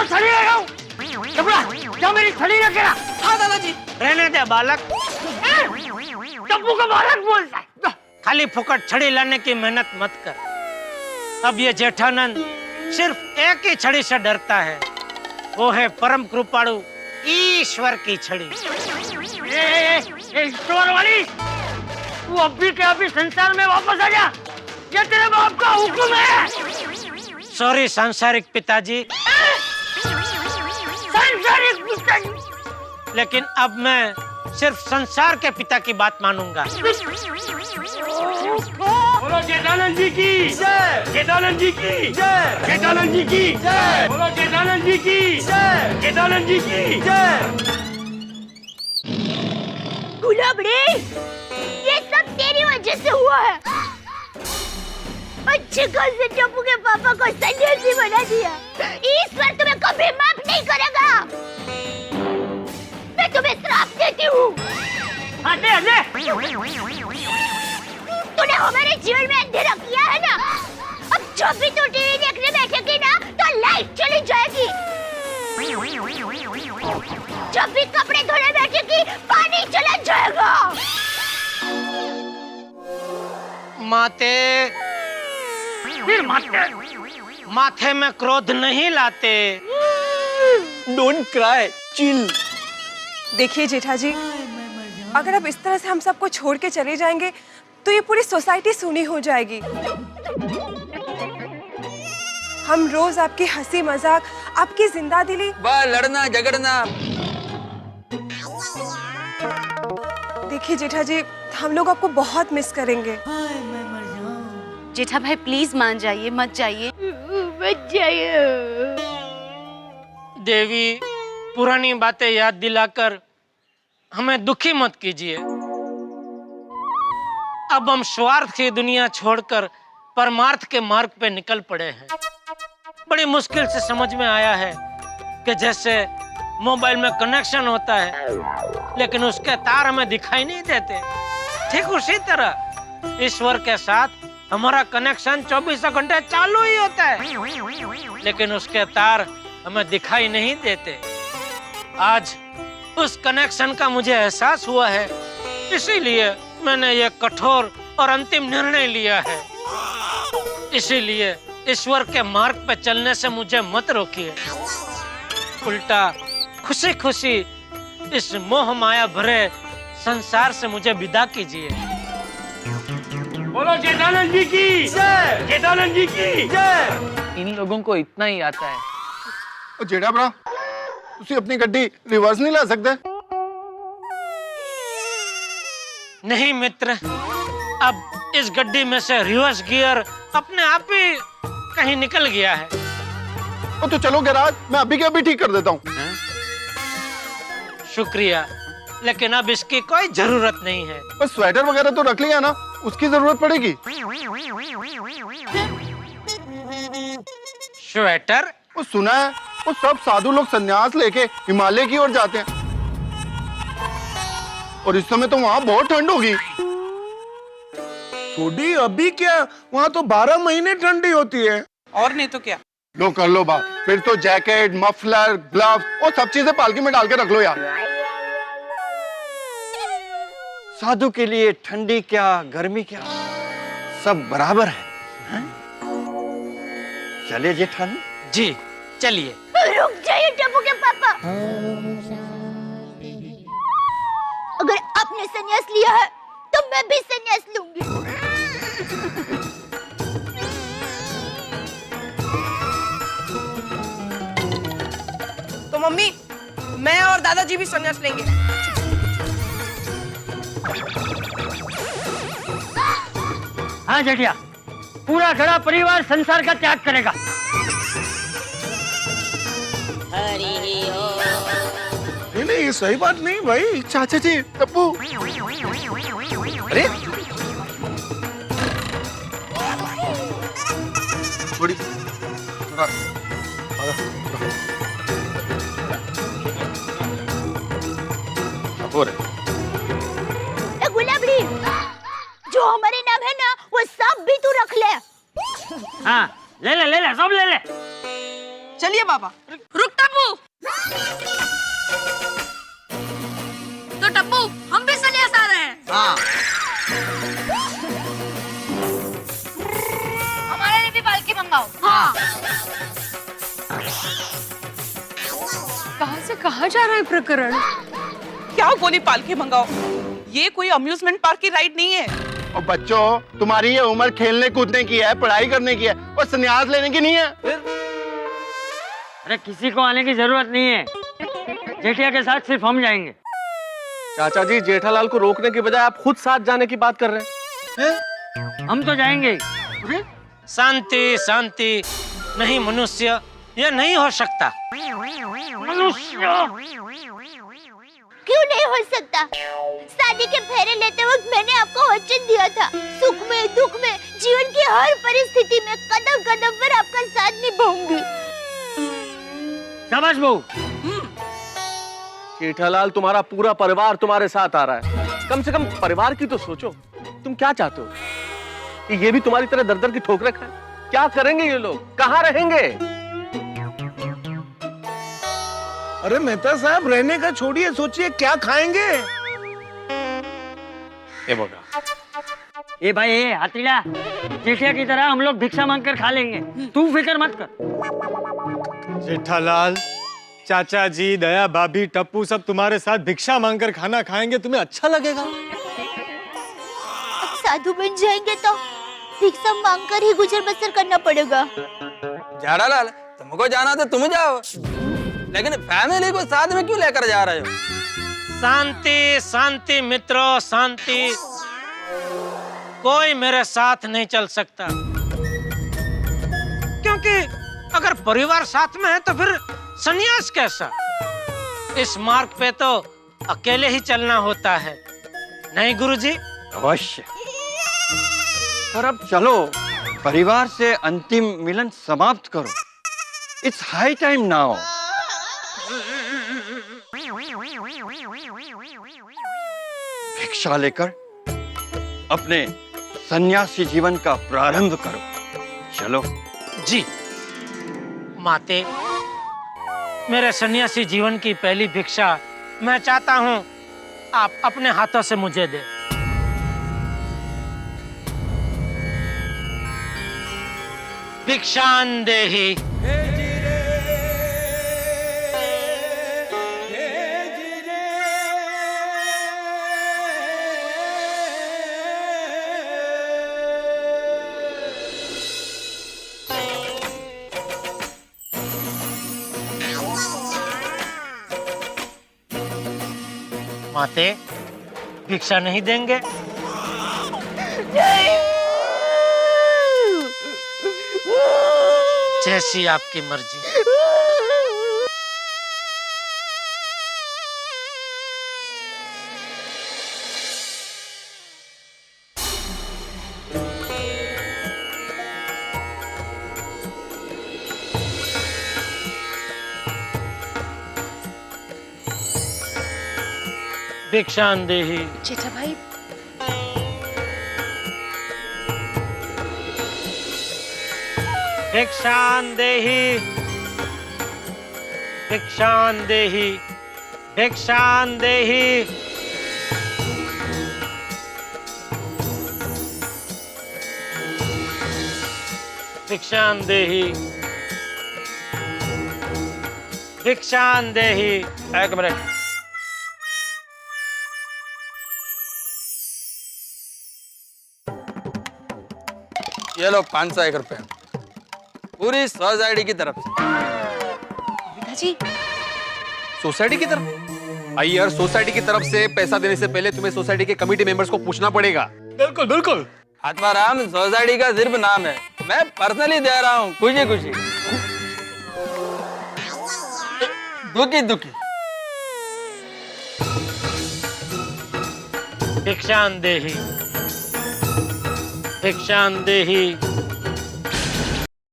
तो छड़ी लगाऊं? टपरा, क्या मेरी छड़ी रखेगा? हाँ दादाजी। रहने दे बालक। टप्पू को बालक बोलता है। खाली फुकट छड़ी लाने की मेहनत मत कर। अब ये जेठानंद सिर्फ एक ही छड़ी से डरता है, वो है परम कृपाणु ईश्वर की छड़ी। ईश्वर वाली, तू अभी के अभी संसार में वापस आ जा, ये तेरे बाप का हुक्म है। सॉरी सांसारिक पिताजी। सांसारिक पिताजी? लेकिन अब मैं सिर्फ संसार के पिता की बात मानूंगा। बोलो जेठानंद जी की जय, जेठानंद जी की जय, जेठानंद जी की जय, बोलो जेठानंद जी की जय, जेठानंद जी की जय। गुलाबड़ी, ये सब तेरी वजह से हुआ है। अच्छे खासे टप्पू के पापा को सन्यासी बना दिया। ईश्वर तुम्हें कभी माफ नहीं करेगा। मैं तुम्हें श्राप देती हूँ। तूने हमारे जीवन में अंधेरा किया है ना, अब जब भी तू टीवी देखने बैठेगी ना तो लाइट चली जाएगी। जब भी कपड़े धोने बैठेगी पानी चला जाएगा। माते, फिर माथे में क्रोध नहीं लाते। Don't cry, chill. देखिए जेठा जी, अगर आप इस तरह से हम सबको छोड़ के चले जाएंगे तो ये पूरी सोसाइटी सूनी हो जाएगी। हम रोज आपकी हंसी मजाक, आपकी जिंदा दिली, वाह लड़ना झगड़ना। देखिए जेठा जी, हम लोग आपको बहुत मिस करेंगे। जेठा भाई प्लीज मान जाइए, मत जाइए। मत जाइए। देवी, पुरानी बातें याद दिलाकर हमें दुखी मत कीजिए। अब हम स्वार्थ की दुनिया छोड़कर परमार्थ के मार्ग पे निकल पड़े हैं। बड़ी मुश्किल से समझ में आया है कि जैसे मोबाइल में कनेक्शन होता है लेकिन उसके तार हमें दिखाई नहीं देते, ठीक उसी तरह ईश्वर के साथ हमारा कनेक्शन 24 घंटे चालू ही होता है लेकिन उसके तार हमें दिखाई नहीं देते। आज उस कनेक्शन का मुझे एहसास हुआ है, इसीलिए मैंने ये कठोर और अंतिम निर्णय लिया है। इसीलिए ईश्वर के मार्ग पे चलने से मुझे मत रोकिए, उल्टा खुशी खुशी इस मोह माया भरे संसार से मुझे विदा कीजिए। बोलो जेठानंद जी की जय, जेठानंद जी की जय। इन लोगों को इतना ही आता है। जेठा भरा, तुसी अपनी गड्डी रिवर्स नहीं ला सकते? नहीं मित्र, अब इस गड्डी में से रिवर्स गियर अपने आप ही कहीं निकल गया है। तो चलो गैराज, मैं अभी के अभी ठीक कर देता हूँ। शुक्रिया, लेकिन अब इसकी कोई जरूरत नहीं है। बस स्वेटर वगैरह तो रख लिया ना, उसकी जरूरत पड़ेगी। स्वेटर? वो सुना है, वो सब साधु लोग संन्यास लेके हिमालय की ओर जाते हैं और इस समय तो वहाँ बहुत ठंड होगी। छोड़ी अभी क्या, वहाँ तो 12 महीने ठंडी होती है। और नहीं तो क्या। लो कर लो बात, फिर तो जैकेट, मफलर, ग्लव्स और सब चीजें पालकी में डाल के रख लो यार। साधु के लिए ठंडी क्या गर्मी क्या, सब बराबर है। चले जेठानी? जी चलिए। रुक जाइए टप्पू के पापा, अगर आपने संन्यास लिया है तो मैं भी संन्यास लूंगी। तो मम्मी, मैं और दादाजी भी संन्यास लेंगे। हाँ जेठिया, पूरा घड़ा परिवार संसार का त्याग करेगा। नहीं ये सही बात नहीं भाई। चाचा जी, टप्पू। अरे थोड़ी थोड़ा हो रहा है। गुलाबड़ी, जो हमारे नाम है ना वो सब भी तू रख ले। हाँ ले ले ले ले, सब ले ले। चलिए बाबा। रुक टप्पू। तो टप्पू हम भी संन्यास आ रहे हैं। हाँ। हमारे लिए भी पालकी मंगाओ। हाँ। कहाँ से कहाँ जा रहा है प्रकरण? क्या बोली पालकी मंगाओ? ये कोई अम्यूजमेंट पार्क की राइड नहीं है। और बच्चों, तुम्हारी ये उम्र खेलने कूदने की है, पढ़ाई करने की है, और संन्यास लेने की नहीं है। अरे किसी को आने की जरूरत नहीं है, जेठिया के साथ सिर्फ हम जाएंगे। चाचा जी, जेठालाल को रोकने की बजाय आप खुद साथ जाने की बात कर रहे हैं। हम तो जाएंगे। शांति शांति, नहीं मनुष्य, ये नहीं हो सकता। क्यों नहीं हो सकता? शादी के फेरे लेते वक्त मैंने आपको वचन दिया था, सुख में दुख में जीवन की हर परिस्थिति में कदम कदम पर आपका साथ निभाऊंगी। शाबाश बहू। जेठालाल, तुम्हारा पूरा परिवार तुम्हारे साथ आ रहा है। कम से कम परिवार की तो सोचो। तुम क्या चाहते हो कि ये भी तुम्हारी तरह दर दर की ठोकरें खाएं? क्या करेंगे ये लोग? कहाँ रहेंगे? अरे मेहता साहब, रहने का छोड़िए, सोचिए क्या खाएंगे। ए भाई, ए हाथीला, जेठिया की तरह हम लोग भिक्षा मांगकर खा लेंगे, तू फिक्र मत कर। जेठालाल, चाचा जी, दया भाभी, टप्पू सब तुम्हारे साथ भिक्षा मांगकर खाना खाएंगे, तुम्हें अच्छा लगेगा? साधु बन जाएंगे तो भिक्षा मांगकर ही गुजर बसर करना पड़ेगा। जेठालाल, तुमको जाना तो तुम जाओ, लेकिन फैमिली को साथ में क्यों लेकर जा रहे हो? शांति शांति मित्रों, शांति। कोई मेरे साथ नहीं चल सकता, क्योंकि अगर परिवार साथ में है तो फिर संन्यास कैसा? इस मार्ग पे तो अकेले ही चलना होता है, नहीं गुरुजी? अवश्य। पर अब चलो, परिवार से अंतिम मिलन समाप्त करो। It's high time now. भिक्षा लेकर अपने सन्यासी जीवन का प्रारंभ करो। चलो। जी माते, मेरे सन्यासी जीवन की पहली भिक्षा मैं चाहता हूँ आप अपने हाथों से मुझे दे। भिक्षान देहि। माते, भिक्षा नहीं देंगे? जैसी आपकी मर्जी। भिक्षान देहि। जेठा भाई, भिक्षान देहि। भिक्षान देहि। भिक्षान देहि। भिक्षान देहि। भिक्षान देहि। एक मिनट। ये लो 501 रुपए, पूरी सोसाइटी की तरफ से। पिताजी, सोसाइटी की तरफ? आई यार, सोसाइटी की तरफ से पैसा देने से पहले तुम्हें सोसाइटी के कमेटी मेंबर्स को पूछना पड़ेगा। बिल्कुल बिल्कुल। आत्माराम, सोसाइटी का सिर्फ नाम है, मैं पर्सनली दे रहा हूँ, खुशी खुशी। दुखी दुखी। भिक्षान देहि। भिक्षान देहि।